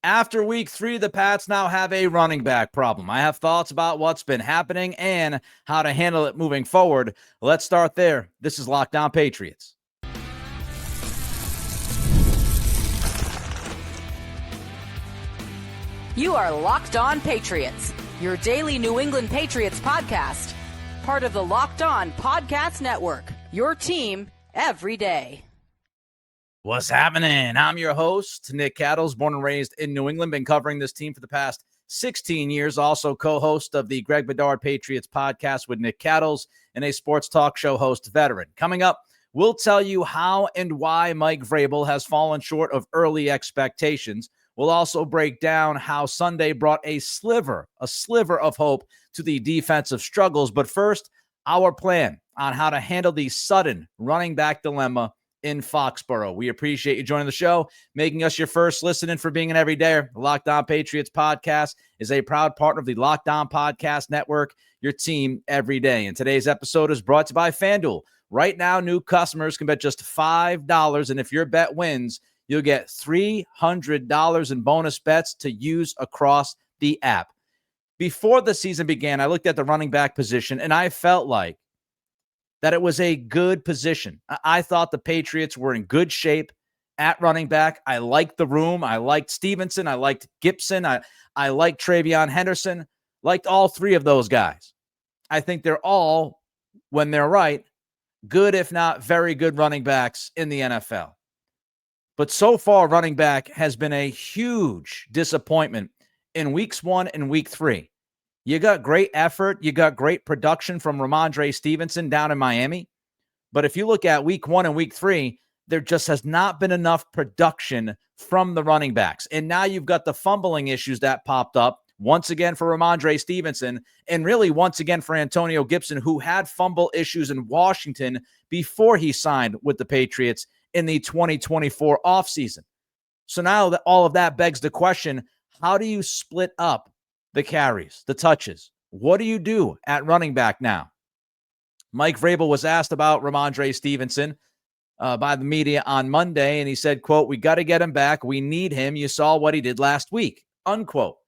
After week 3, the Pats now have a running back problem. I have thoughts about what's been happening and how to handle it moving forward. Let's start there. This is Locked On Patriots. You are Locked On Patriots, your daily New England Patriots podcast. Part of the Locked On Podcast Network, your team every day. What's happening? I'm your host, Nick Cattles, born and raised in New England. Been covering this team for the past 16 years. Also co-host of the Greg Bedard Patriots podcast with Nick Cattles and a sports talk show host veteran. Coming up, we'll tell you how and why Mike Vrabel has fallen short of early expectations. We'll also break down how Sunday brought a sliver of hope to the defensive struggles. But first, our plan on how to handle the sudden running back dilemma in Foxborough. We appreciate you joining the show, making us your first listen, for being an everydayer. The Locked On Patriots podcast is a proud partner of the Locked On Podcast Network, your team every day. And today's episode is brought to you by FanDuel. Right now, new customers can bet just $5, and if your bet wins, you'll get $300 in bonus bets to use across the app. Before the season began, I looked at the running back position, and I felt like that it was a good position. I thought the Patriots were in good shape at running back. I liked the room. I liked Stevenson. I liked Gibson. I liked TreVeyon Henderson. Liked all three of those guys. I think they're all, when they're right, good, if not very good running backs in the NFL. But so far, running back has been a huge disappointment in weeks 1 and week 3. You got great effort. You got great production from Rhamondre Stevenson down in Miami. But if you look at week 1 and week 3, there just has not been enough production from the running backs. And now you've got the fumbling issues that popped up once again for Rhamondre Stevenson, and really once again for Antonio Gibson, who had fumble issues in Washington before he signed with the Patriots in the 2024 offseason. So now that all of that begs the question, how do you split up the carries, the touches? What do you do at running back now? Mike Vrabel was asked about Rhamondre Stevenson by the media on Monday, and he said, quote, "We got to get him back. We need him. You saw what he did last week," unquote.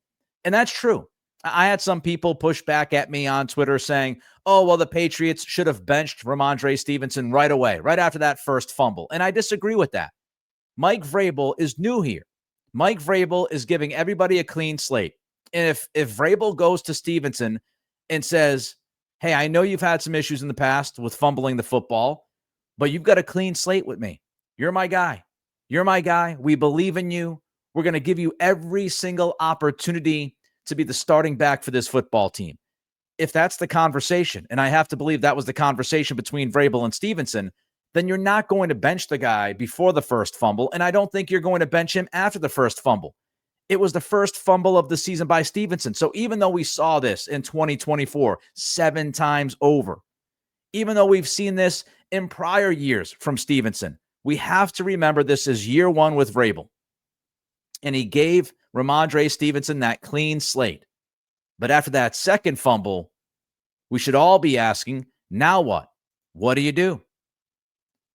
And that's true. I had some people push back at me on Twitter saying, oh, well, the Patriots should have benched Rhamondre Stevenson right away, right after that first fumble. And I disagree with that. Mike Vrabel is new here. Mike Vrabel is giving everybody a clean slate. And if Vrabel goes to Stevenson and says, hey, I know you've had some issues in the past with fumbling the football, but you've got a clean slate with me. You're my guy. You're my guy. We believe in you. We're going to give you every single opportunity to be the starting back for this football team. If that's the conversation, and I have to believe that was the conversation between Vrabel and Stevenson, then you're not going to bench the guy before the first fumble, and I don't think you're going to bench him after the first fumble. It was the first fumble of the season by Stevenson. So even though we saw this in 2024 7 times over, even though we've seen this in prior years from Stevenson, we have to remember this is year 1 with Vrabel. And he gave Rhamondre Stevenson that clean slate. But after that second fumble, we should all be asking, now what? What do you do?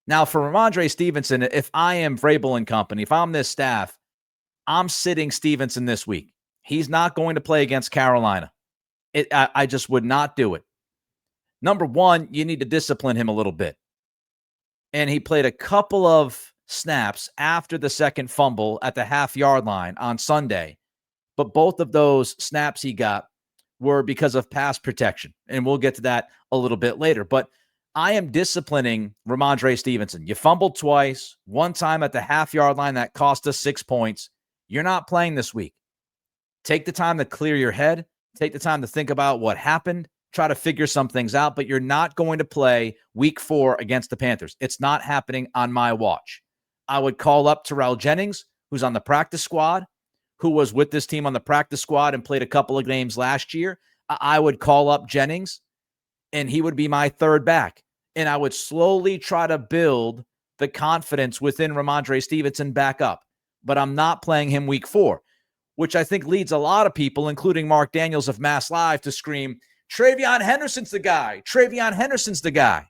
Now, for Rhamondre Stevenson, if I am Vrabel and company, if I'm this staff, I'm sitting Stevenson this week. He's not going to play against Carolina. I just would not do it. Number one, you need to discipline him a little bit. And he played a couple of snaps after the second fumble at the half-yard line on Sunday. But both of those snaps he got were because of pass protection. And we'll get to that a little bit later. But I am disciplining Rhamondre Stevenson. You fumbled twice, one time at the half-yard line that cost us 6 points. You're not playing this week. Take the time to clear your head. Take the time to think about what happened. Try to figure some things out, but you're not going to play week 4 against the Panthers. It's not happening on my watch. I would call up Terrell Jennings, who's on the practice squad, who was with this team on the practice squad and played a couple of games last year. I would call up Jennings, and he would be my third back. And I would slowly try to build the confidence within Rhamondre Stevenson back up. But I'm not playing him week 4, which I think leads a lot of people, including Mark Daniels of Mass Live, to scream, TreVeyon Henderson's the guy. TreVeyon Henderson's the guy.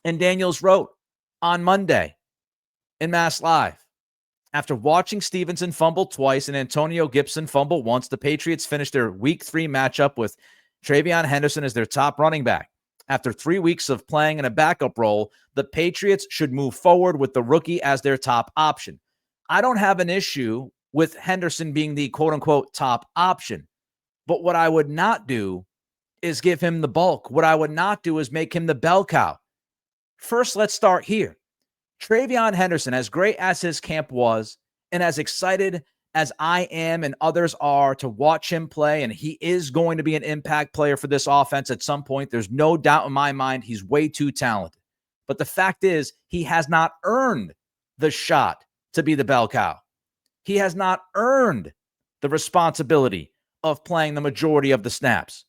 And Daniels wrote on Monday in Mass Live, After watching Stevenson fumble twice and Antonio Gibson fumble once, the Patriots finished their Week 3 matchup with TreVeyon Henderson as their top running back. After 3 weeks of playing in a backup role, the Patriots should move forward with the rookie as their top option. I don't have an issue with Henderson being the quote-unquote top option, but what I would not do is give him the bulk. What I would not do is make him the bell cow. First, let's start here. TreVeyon Henderson, as great as his camp was, and as excited as I am and others are to watch him play, and he is going to be an impact player for this offense at some point. There's no doubt in my mind he's way too talented. But the fact is, he has not earned the shot to be the bell cow. He has not earned the responsibility of playing the majority of the snaps.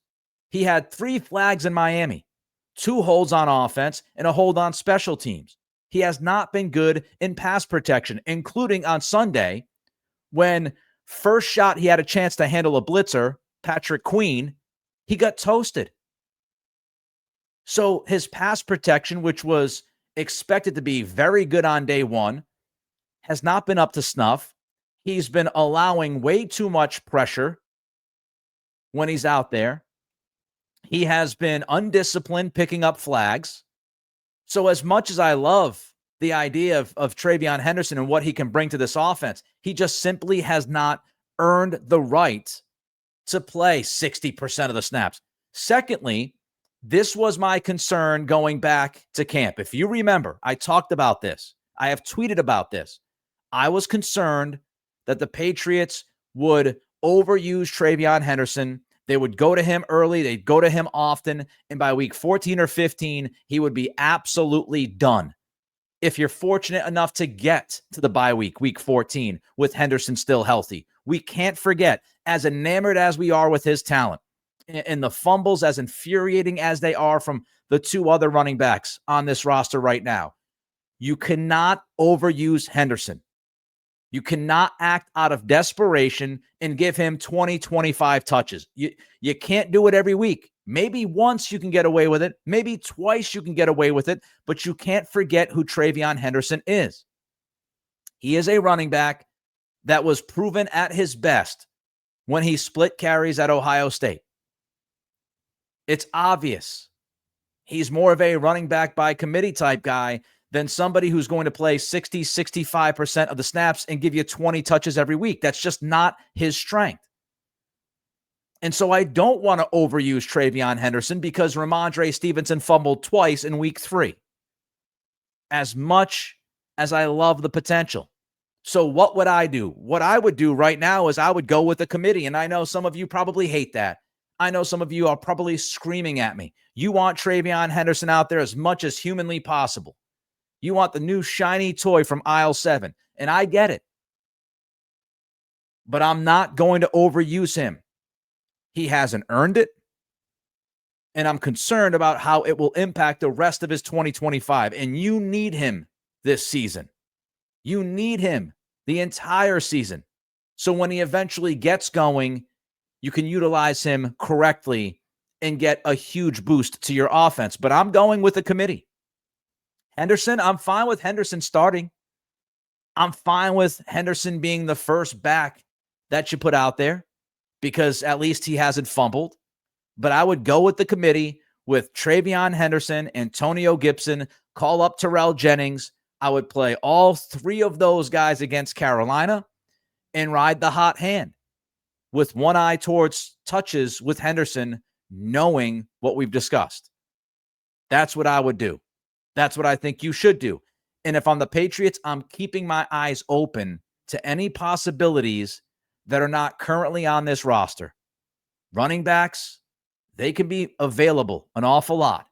He had 3 flags in Miami, 2 holds on offense, and a hold on special teams. He has not been good in pass protection, including on Sunday when first shot he had a chance to handle a blitzer, Patrick Queen, he got toasted. So his pass protection, which was expected to be very good on day one, has not been up to snuff. He's been allowing way too much pressure when he's out there. He has been undisciplined picking up flags. So as much as I love the idea of TreVeyon Henderson and what he can bring to this offense, he just simply has not earned the right to play 60% of the snaps. Secondly, this was my concern going back to camp. If you remember, I talked about this. I have tweeted about this. I was concerned that the Patriots would overuse TreVeyon Henderson. They would go to him early. They'd go to him often. And by week 14 or 15, he would be absolutely done. If you're fortunate enough to get to the bye week, week 14, with Henderson still healthy. We can't forget, as enamored as we are with his talent, and the fumbles as infuriating as they are from the 2 other running backs on this roster right now, you cannot overuse Henderson. You cannot act out of desperation and give him 20, 25 touches. You can't do it every week. Maybe once you can get away with it. Maybe twice you can get away with it. But you can't forget who TreVeyon Henderson is. He is a running back that was proven at his best when he split carries at Ohio State. It's obvious. He's more of a running back by committee type guy than somebody who's going to play 60, 65% of the snaps and give you 20 touches every week. That's just not his strength. And so I don't want to overuse TreVeyon Henderson because Rhamondre Stevenson fumbled twice in week 3. As much as I love the potential. So what would I do? What I would do right now is I would go with the committee. And I know some of you probably hate that. I know some of you are probably screaming at me. You want TreVeyon Henderson out there as much as humanly possible. You want the new shiny toy from aisle 7. And I get it. But I'm not going to overuse him. He hasn't earned it. And I'm concerned about how it will impact the rest of his 2025. And you need him this season. You need him the entire season. So when he eventually gets going, you can utilize him correctly and get a huge boost to your offense. But I'm going with the committee. Henderson, I'm fine with Henderson starting. I'm fine with Henderson being the first back that you put out there because at least he hasn't fumbled. But I would go with the committee with TreVeyon Henderson, Antonio Gibson, call up Terrell Jennings. I would play all 3 of those guys against Carolina and ride the hot hand with one eye towards touches with Henderson, knowing what we've discussed. That's what I would do. That's what I think you should do. And if I'm the Patriots, I'm keeping my eyes open to any possibilities that are not currently on this roster. Running backs, they can be available an awful lot.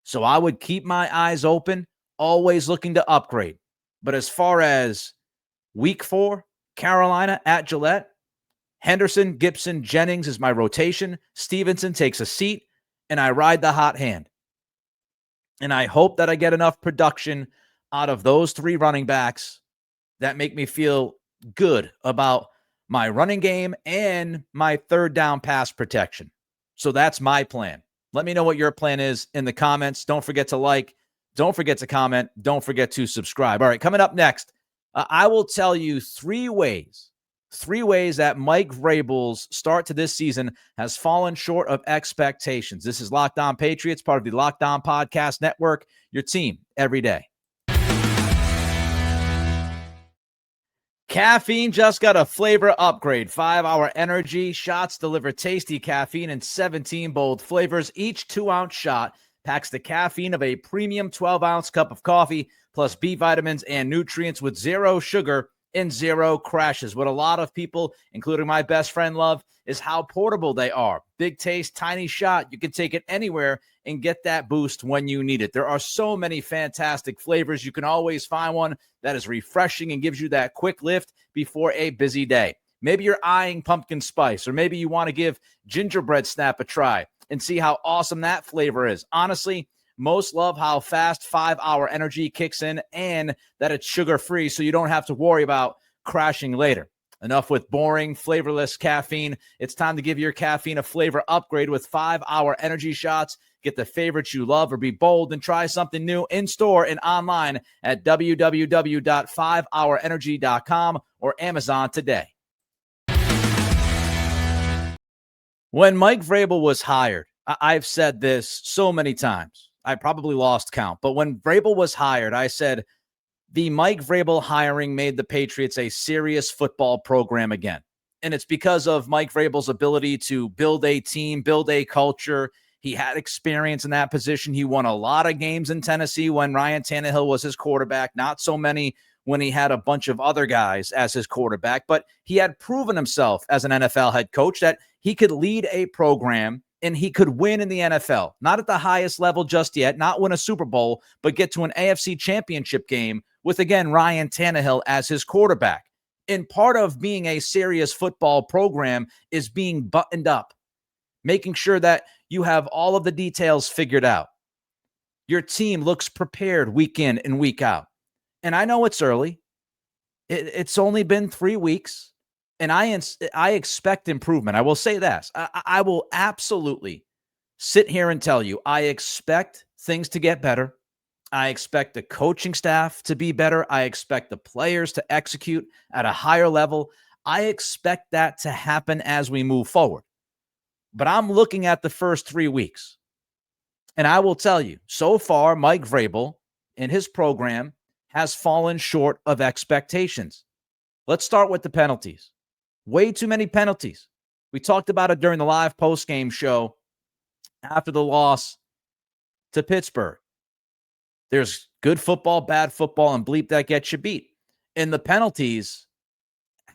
So I would keep my eyes open, always looking to upgrade. But as far as week 4, Carolina at Gillette, Henderson, Gibson, Jennings is my rotation. Stevenson takes a seat, and I ride the hot hand. And I hope that I get enough production out of those 3 running backs that make me feel good about my running game and my third down pass protection. So that's my plan. Let me know what your plan is in the comments. Don't forget to like. Don't forget to comment. Don't forget to subscribe. All right, coming up next, I will tell you three ways that Mike Vrabel's start to this season has fallen short of expectations. This is Locked On Patriots, part of the Locked On Podcast Network, your team every day. Caffeine just got a flavor upgrade. 5-hour energy shots deliver tasty caffeine in 17 bold flavors. Each 2-ounce shot packs the caffeine of a premium 12-ounce cup of coffee, plus B vitamins and nutrients with zero sugar and zero crashes. What a lot of people, including my best friend, love is how portable they are. Big taste, tiny shot. You can take it anywhere and get that boost when you need it. There are so many fantastic flavors. You can always find one that is refreshing and gives you that quick lift before a busy day. Maybe you're eyeing pumpkin spice, or maybe you want to give gingerbread snap a try and see how awesome that flavor is. Honestly, most love how fast 5-hour energy kicks in and that it's sugar-free, so you don't have to worry about crashing later. Enough with boring, flavorless caffeine. It's time to give your caffeine a flavor upgrade with 5-hour energy shots. Get the favorites you love or be bold and try something new in-store and online at www.5hourenergy.com or Amazon today. When Mike Vrabel was hired, I've said this so many times. I probably lost count. But when Vrabel was hired, I said the Mike Vrabel hiring made the Patriots a serious football program again. And it's because of Mike Vrabel's ability to build a team, build a culture. He had experience in that position. He won a lot of games in Tennessee when Ryan Tannehill was his quarterback, not so many when he had a bunch of other guys as his quarterback. But he had proven himself as an NFL head coach that he could lead a program and he could win in the NFL. Not at the highest level just yet, not win a Super Bowl, but get to an AFC championship game with, again, Ryan Tannehill as his quarterback. And part of being a serious football program is being buttoned up, making sure that you have all of the details figured out. Your team looks prepared week in and week out. And I know it's early. It's only been 3 weeks. And I expect improvement. I will say this. I will absolutely sit here and tell you, I expect things to get better. I expect the coaching staff to be better. I expect the players to execute at a higher level. I expect that to happen as we move forward. But I'm looking at the first 3 weeks. And I will tell you, so far, Mike Vrabel and his program has fallen short of expectations. Let's start with the penalties. Way too many penalties. We talked about it during the live post-game show after the loss to Pittsburgh. There's good football, bad football, and bleep that gets you beat. And the penalties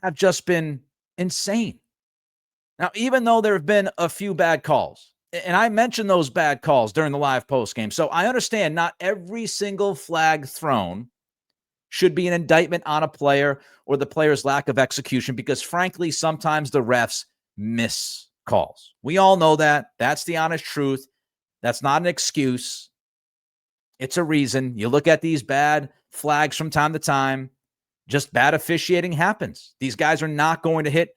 have just been insane. Now, even though there have been a few bad calls, and I mentioned those bad calls during the live post-game, so I understand not every single flag thrown should be an indictment on a player or the player's lack of execution, because frankly, sometimes the refs miss calls. We all know that. That's the honest truth. That's not an excuse. It's a reason. You look at these bad flags from time to time, just bad officiating happens. These guys are not going to hit,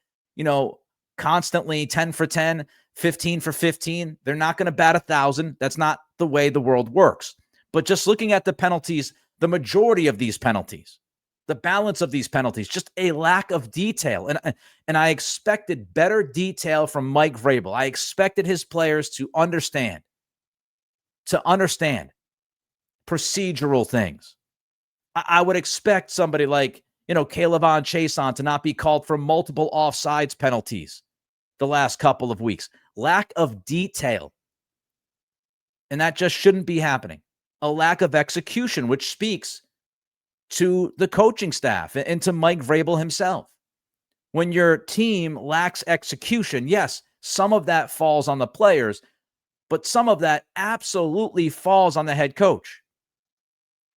constantly 10 for 10, 15 for 15. They're not going to bat 1,000. That's not the way the world works. But just looking at the penalties, the majority of these penalties, the balance of these penalties, just a lack of detail. And I expected better detail from Mike Vrabel. I expected his players to understand procedural things. I would expect somebody like, K'Lavon Chaisson to not be called for multiple offsides penalties the last couple of weeks. Lack of detail. And that just shouldn't be happening. A lack of execution, which speaks to the coaching staff and to Mike Vrabel himself. When your team lacks execution, yes, some of that falls on the players, but some of that absolutely falls on the head coach.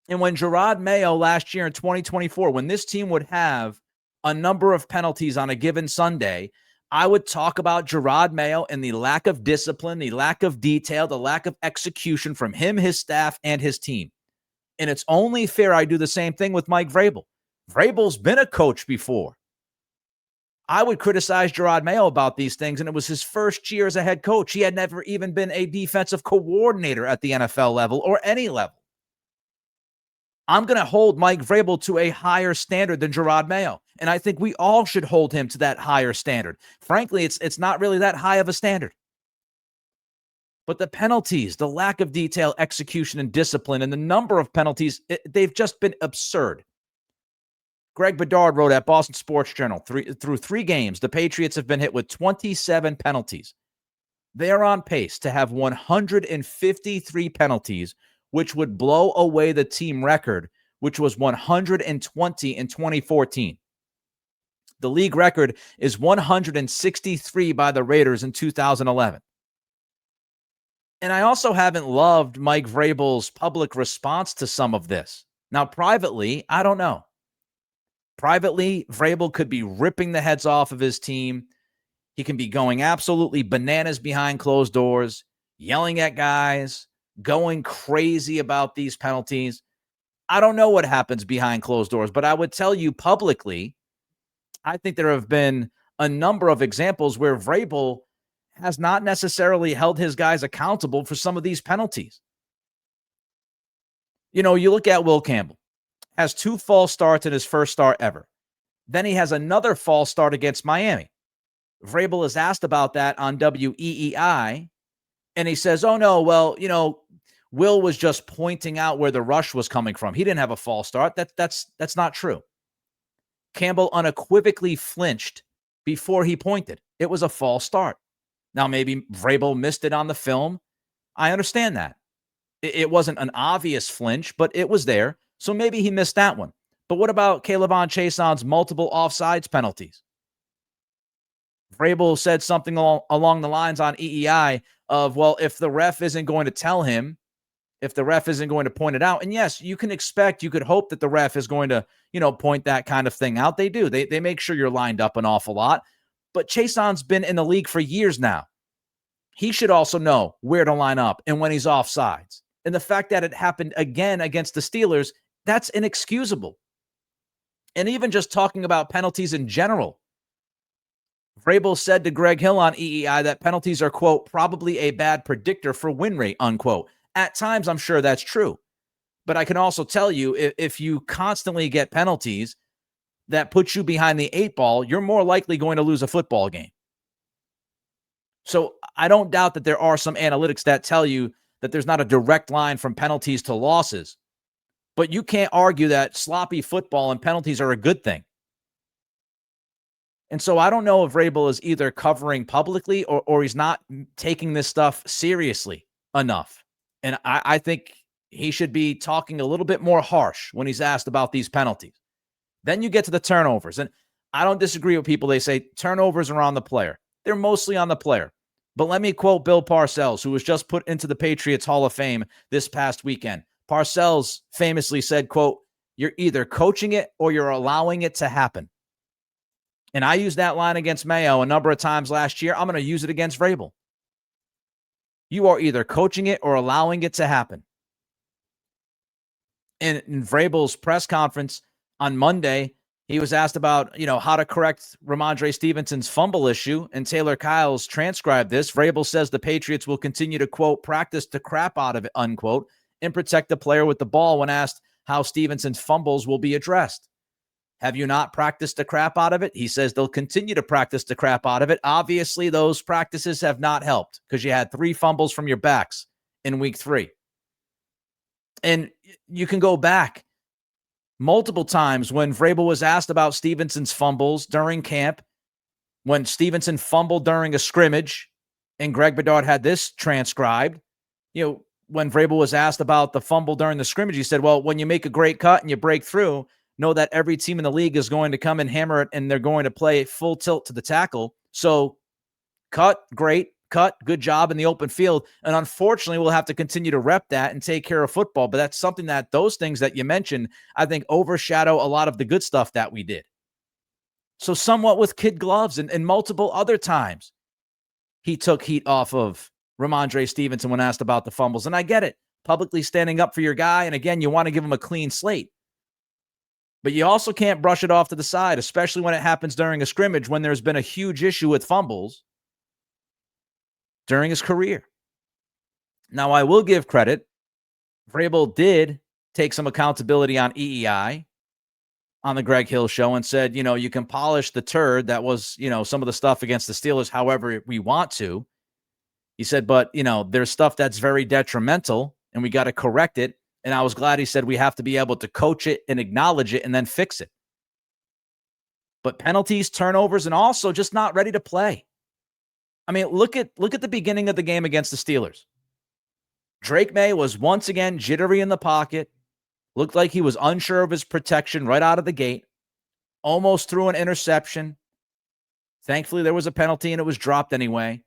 And when Gerard Mayo last year in 2024, when this team would have a number of penalties on a given Sunday, I would talk about Gerard Mayo and the lack of discipline, the lack of detail, the lack of execution from him, his staff, and his team. And it's only fair I do the same thing with Mike Vrabel. Vrabel's been a coach before. I would criticize Gerard Mayo about these things, and it was his first year as a head coach. He had never even been a defensive coordinator at the NFL level or any level. I'm going to hold Mike Vrabel to a higher standard than Gerard Mayo. And I think we all should hold him to that higher standard. Frankly, it's not really that high of a standard. But the penalties, the lack of detail, execution, and discipline, and the number of penalties, they've just been absurd. Greg Bedard wrote at Boston Sports Journal, through 3 games, the Patriots have been hit with 27 penalties. They are on pace to have 153 penalties, which would blow away the team record, which was 120 in 2014. The league record is 163 by the Raiders in 2011. And I also haven't loved Mike Vrabel's public response to some of this. Now, privately, I don't know. Privately, Vrabel could be ripping the heads off of his team. He can be going absolutely bananas behind closed doors, yelling at guys, going crazy about these penalties. I don't know what happens behind closed doors, but I would tell you publicly, I think there have been a number of examples where Vrabel has not necessarily held his guys accountable for some of these penalties. You know, you look at Will Campbell, has 2 false starts in his first start ever. Then he has another false start against Miami. Vrabel is asked about that on WEEI, and he says, oh, no, well, you know, Will was just pointing out where the rush was coming from. He didn't have a false start. That's not true. Campbell unequivocally flinched before he pointed. It was a false start. Now, maybe Vrabel missed it on the film. I understand that. It wasn't an obvious flinch, but it was there. So maybe he missed that one. But what about K'Lavon Chaisson's multiple offsides penalties? Vrabel said something along the lines on EEI of, well, if the ref isn't going to tell him, if the ref isn't going to point it out, and yes, you could hope that the ref is going to, point that kind of thing out. They do. They make sure you're lined up an awful lot. But Chaisson's been in the league for years now. He should also know where to line up and when he's offsides. And the fact that it happened again against the Steelers, that's inexcusable. And even just talking about penalties in general, Vrabel said to Greg Hill on EEI that penalties are, quote, probably a bad predictor for win rate, unquote. At times, I'm sure that's true. But I can also tell you, if you constantly get penalties that puts you behind the 8 ball, you're more likely going to lose a football game. So I don't doubt that there are some analytics that tell you that there's not a direct line from penalties to losses. But you can't argue that sloppy football and penalties are a good thing. And so I don't know if Vrabel is either covering publicly or he's not taking this stuff seriously enough. And I think he should be talking a little bit more harsh when he's asked about these penalties. Then you get to the turnovers. And I don't disagree with people. They say turnovers are on the player. They're mostly on the player. But let me quote Bill Parcells, who was just put into the Patriots Hall of Fame this past weekend. Parcells famously said, quote, you're either coaching it or you're allowing it to happen. And I used that line against Mayo a number of times last year. I'm going to use it against Vrabel. You are either coaching it or allowing it to happen. And in Vrabel's press conference on Monday, he was asked about, how to correct Rhamondre Stevenson's fumble issue, and Taylor Kyles transcribed this. Vrabel says the Patriots will continue to, quote, practice the crap out of it, unquote, and protect the player with the ball when asked how Stevenson's fumbles will be addressed. Have you not practiced the crap out of it? He says they'll continue to practice the crap out of it. Obviously, those practices have not helped because you had 3 fumbles from your backs in week 3. And you can go back multiple times when Vrabel was asked about Stevenson's fumbles during camp, when Stevenson fumbled during a scrimmage, and Greg Bedard had this transcribed. When Vrabel was asked about the fumble during the scrimmage, he said, well, when you make a great cut and you break through, know that every team in the league is going to come and hammer it, and they're going to play full tilt to the tackle. So cut, great, cut, good job in the open field. And unfortunately, we'll have to continue to rep that and take care of football. But that's something that those things that you mentioned, I think, overshadow a lot of the good stuff that we did. So somewhat with kid gloves and multiple other times, he took heat off of Rhamondre Stevenson when asked about the fumbles. And I get it, publicly standing up for your guy. And again, you want to give him a clean slate. But you also can't brush it off to the side, especially when it happens during a scrimmage when there's been a huge issue with fumbles during his career. Now, I will give credit. Vrabel did take some accountability on EEI on the Greg Hill show and said, you can polish the turd that was, some of the stuff against the Steelers however we want to. He said, but, there's stuff that's very detrimental and we got to correct it. And I was glad he said we have to be able to coach it and acknowledge it and then fix it. But penalties, turnovers, and also just not ready to play. I mean, look at the beginning of the game against the Steelers. Drake May was once again jittery in the pocket. Looked like he was unsure of his protection right out of the gate. Almost threw an interception. Thankfully, there was a penalty and it was dropped anyway.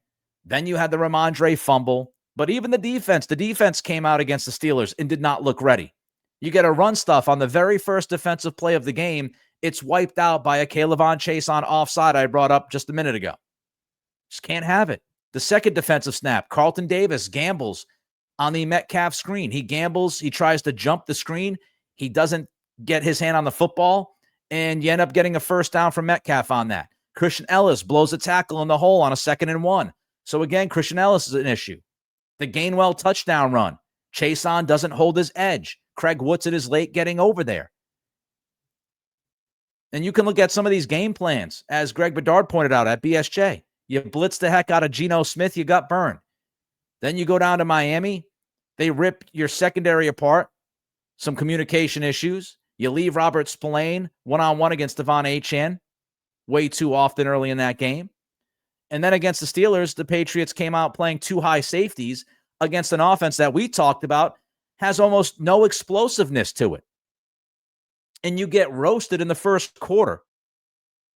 Then you had the Rhamondre fumble. But even the defense came out against the Steelers and did not look ready. You get a run stuff on the very first defensive play of the game. It's wiped out by a K'Lavon Chase on offside I brought up just a minute ago. Just can't have it. The second defensive snap, Carlton Davis gambles on the Metcalf screen. He gambles. He tries to jump the screen. He doesn't get his hand on the football, and you end up getting a first down from Metcalf on that. Christian Ellis blows a tackle in the hole on a 2nd and 1. So again, Christian Ellis is an issue. The Gainwell touchdown run. Chason doesn't hold his edge. Craig Woodson is late getting over there. And you can look at some of these game plans, as Greg Bedard pointed out at BSJ. You blitz the heck out of Geno Smith, you got burned. Then you go down to Miami. They rip your secondary apart. Some communication issues. You leave Robert Spillane one-on-one against Devon Achane way too often early in that game. And then against the Steelers, the Patriots came out playing 2 high safeties against an offense that we talked about has almost no explosiveness to it. And you get roasted in the first quarter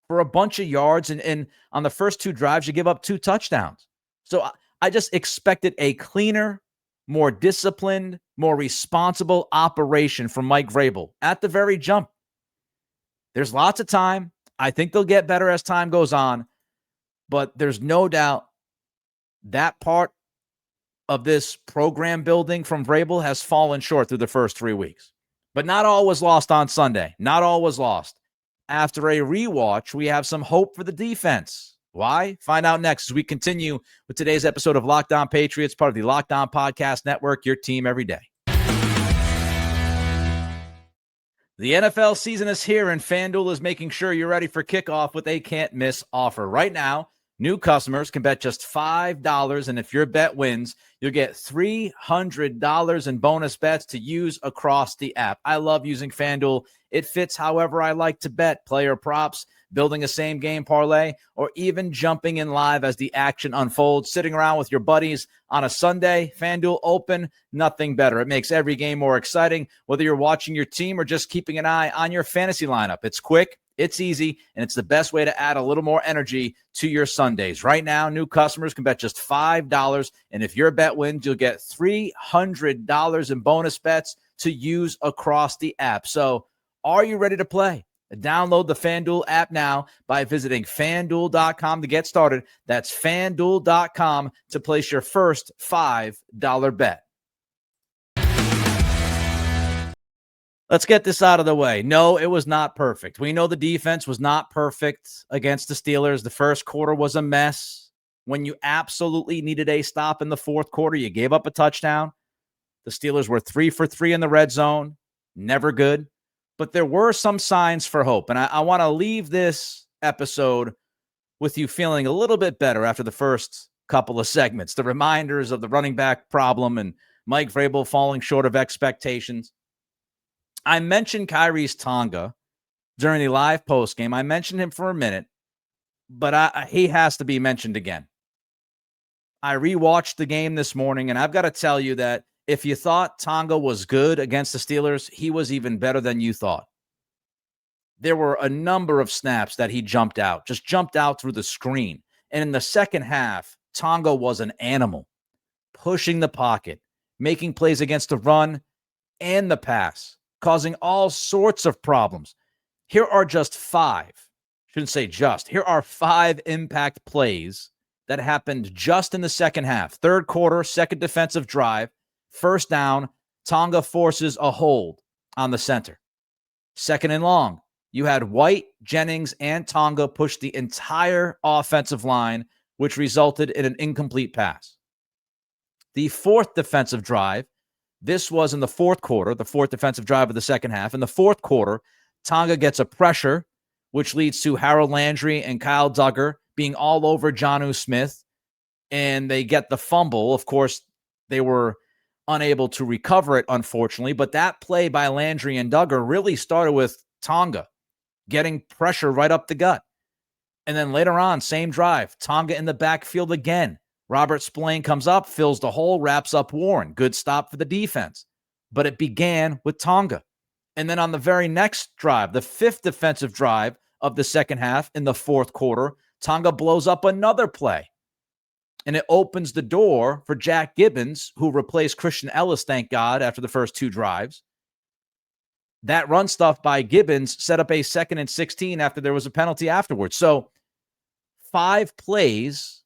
for a bunch of yards. And on the first 2 drives, you give up 2 touchdowns. So I just expected a cleaner, more disciplined, more responsible operation from Mike Vrabel at the very jump. There's lots of time. I think they'll get better as time goes on. But there's no doubt that part of this program building from Vrabel has fallen short through the first 3 weeks. But not all was lost on Sunday. Not all was lost. After a rewatch, we have some hope for the defense. Why? Find out next as we continue with today's episode of Locked On Patriots, part of the Locked On Podcast Network, your team every day. The NFL season is here, and FanDuel is making sure you're ready for kickoff with a can't-miss offer. Right now, new customers can bet just $5, and if your bet wins, you'll get $300 in bonus bets to use across the app. I love using FanDuel. It fits however I like to bet. Player props, building a same-game parlay, or even jumping in live as the action unfolds. Sitting around with your buddies on a Sunday, FanDuel open, nothing better. It makes every game more exciting, whether you're watching your team or just keeping an eye on your fantasy lineup. It's quick, it's easy, and it's the best way to add a little more energy to your Sundays. Right now, new customers can bet just $5, and if your bet wins, you'll get $300 in bonus bets to use across the app. So, are you ready to play? Download the FanDuel app now by visiting FanDuel.com to get started. That's FanDuel.com to place your first $5 bet. Let's get this out of the way. No, it was not perfect. We know the defense was not perfect against the Steelers. The first quarter was a mess. When you absolutely needed a stop in the fourth quarter, you gave up a touchdown. The Steelers were 3 for 3 in the red zone. Never good. But there were some signs for hope. And I want to leave this episode with you feeling a little bit better after the first couple of segments. The reminders of the running back problem and Mike Vrabel falling short of expectations. I mentioned Khyiris Tonga during the live postgame. I mentioned him for a minute, but he has to be mentioned again. I rewatched the game this morning, and I've got to tell you that if you thought Tonga was good against the Steelers, he was even better than you thought. There were a number of snaps that he jumped out through the screen. And in the second half, Tonga was an animal, pushing the pocket, making plays against the run and the pass, causing all sorts of problems. Here are just 5. Shouldn't say just. Here are 5 impact plays that happened just in the second half. Third quarter, second defensive drive. First down, Tonga forces a hold on the center. Second and long, you had White, Jennings, and Tonga push the entire offensive line, which resulted in an incomplete pass. The fourth defensive drive, This was in the fourth quarter, the fourth defensive drive of the second half. In the fourth quarter, Tonga gets a pressure, which leads to Harold Landry and Kyle Duggar being all over Jonnu Smith, and they get the fumble. Of course, they were unable to recover it, unfortunately, but that play by Landry and Duggar really started with Tonga getting pressure right up the gut. And then later on, same drive, Tonga in the backfield again. Robert Spillane comes up, fills the hole, wraps up Warren. Good stop for the defense. But it began with Tonga. And then on the very next drive, the fifth defensive drive of the second half in the fourth quarter, Tonga blows up another play. And it opens the door for Jack Gibbons, who replaced Christian Ellis, thank God, after the first two drives. That run stuff by Gibbons set up a 2nd and 16 after there was a penalty afterwards. So 5 plays,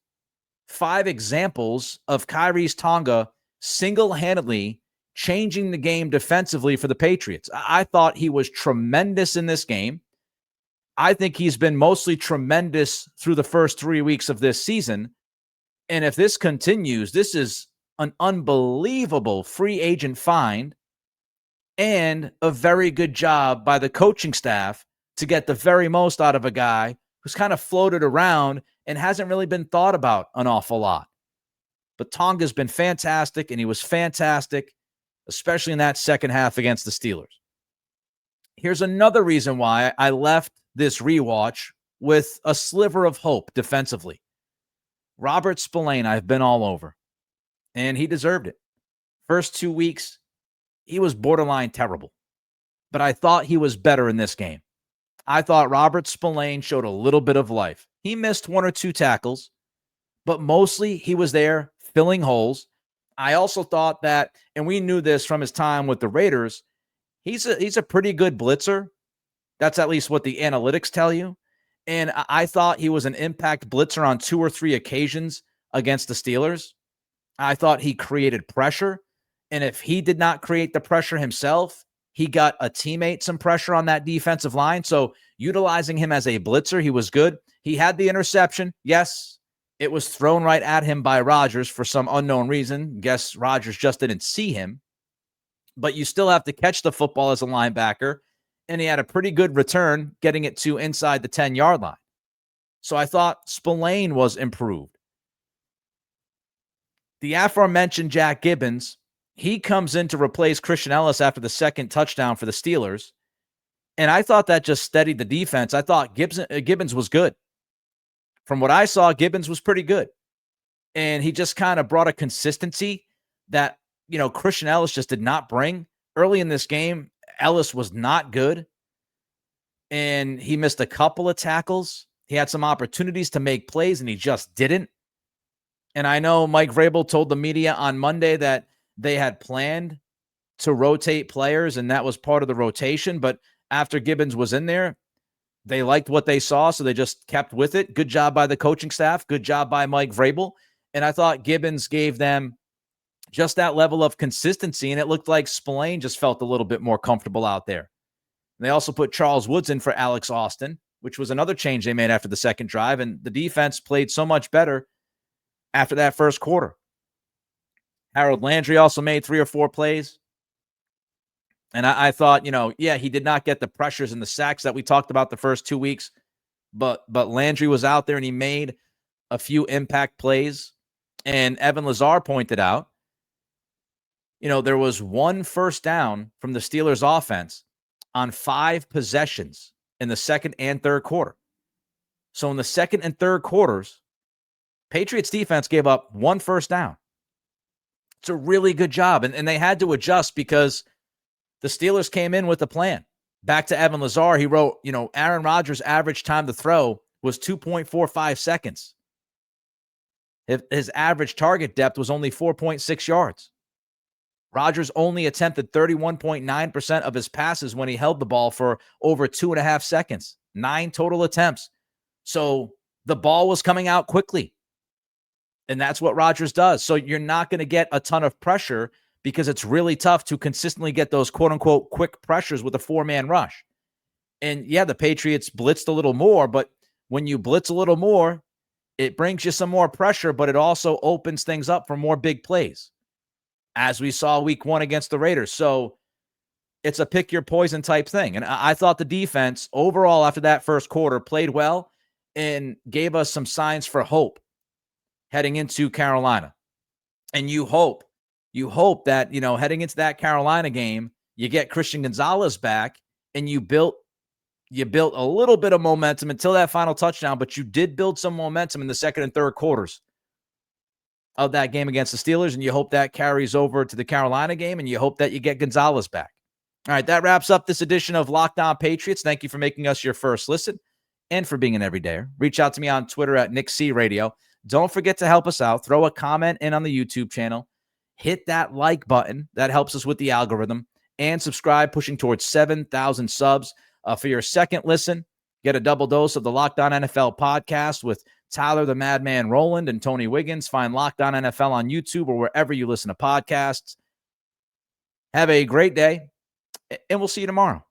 5 examples of Khyiris Tonga single-handedly changing the game defensively for the Patriots. I thought he was tremendous in this game. I think he's been mostly tremendous through the first 3 weeks of this season. And if this continues, this is an unbelievable free agent find and a very good job by the coaching staff to get the very most out of a guy who's kind of floated around and hasn't really been thought about an awful lot. But Tonga's been fantastic, and he was fantastic, especially in that second half against the Steelers. Here's another reason why I left this rewatch with a sliver of hope defensively. Robert Spillane, I've been all over, and he deserved it. First 2 weeks, he was borderline terrible, but I thought he was better in this game. I thought Robert Spillane showed a little bit of life. He missed 1 or 2 tackles, but mostly he was there filling holes. I also thought that, and we knew this from his time with the Raiders, he's a pretty good blitzer. That's at least what the analytics tell you. And I thought he was an impact blitzer on 2 or 3 occasions against the Steelers. I thought he created pressure. And if he did not create the pressure himself, he got a teammate some pressure on that defensive line. So utilizing him as a blitzer, he was good. He had the interception. Yes, it was thrown right at him by Rodgers for some unknown reason. Guess Rodgers just didn't see him. But you still have to catch the football as a linebacker. And he had a pretty good return, getting it to inside the 10-yard line. So I thought Spillane was improved. The aforementioned Jack Gibbons, he comes in to replace Christian Ellis after the second touchdown for the Steelers. And I thought that just steadied the defense. I thought Gibbons was good. From what I saw, Gibbons was pretty good. And he just kind of brought a consistency that, Christian Ellis just did not bring. Early in this game, Ellis was not good. And he missed a couple of tackles. He had some opportunities to make plays, and he just didn't. And I know Mike Vrabel told the media on Monday that they had planned to rotate players, and that was part of the rotation. But after Gibbons was in there, they liked what they saw, so they just kept with it. Good job by the coaching staff. Good job by Mike Vrabel. And I thought Gibbons gave them just that level of consistency, and it looked like Spillane just felt a little bit more comfortable out there. And they also put Charles Woods in for Alex Austin, which was another change they made after the second drive, and the defense played so much better after that first quarter. Harold Landry also made 3 or 4 plays. And I thought, he did not get the pressures and the sacks that we talked about the first 2 weeks, but Landry was out there and he made a few impact plays. And Evan Lazar pointed out, there was 1 first down from the Steelers offense on 5 possessions in the second and third quarter. So in the second and third quarters, Patriots defense gave up 1 first down. It's a really good job. And they had to adjust because the Steelers came in with a plan. Back to Evan Lazar, he wrote, Aaron Rodgers' average time to throw was 2.45 seconds. His average target depth was only 4.6 yards. Rodgers only attempted 31.9% of his passes when he held the ball for over 2.5 seconds. 9 total attempts. So the ball was coming out quickly. And that's what Rodgers does. So you're not going to get a ton of pressure because it's really tough to consistently get those quote-unquote quick pressures with a 4-man rush. And yeah, the Patriots blitzed a little more, but when you blitz a little more, it brings you some more pressure, but it also opens things up for more big plays. as we saw week 1 against the Raiders. So it's a pick your poison type thing. And I thought the defense overall after that first quarter played well and gave us some signs for hope heading into Carolina. And you hope that, heading into that Carolina game, you get Christian Gonzalez back and you built a little bit of momentum until that final touchdown, but you did build some momentum in the second and third quarters of that game against the Steelers, and you hope that carries over to the Carolina game, and you hope that you get Gonzalez back. All right, that wraps up this edition of Locked On Patriots. Thank you for making us your first listen and for being an everydayer. Reach out to me on Twitter at NickCRadio. Don't forget to help us out. Throw a comment in on the YouTube channel. Hit that like button. That helps us with the algorithm. And subscribe, pushing towards 7,000 subs. For your second listen, get a double dose of the Locked On NFL podcast with Tyler the Madman Rowland and Tony Wiggins. Find Locked On NFL on YouTube or wherever you listen to podcasts. Have a great day, and we'll see you tomorrow.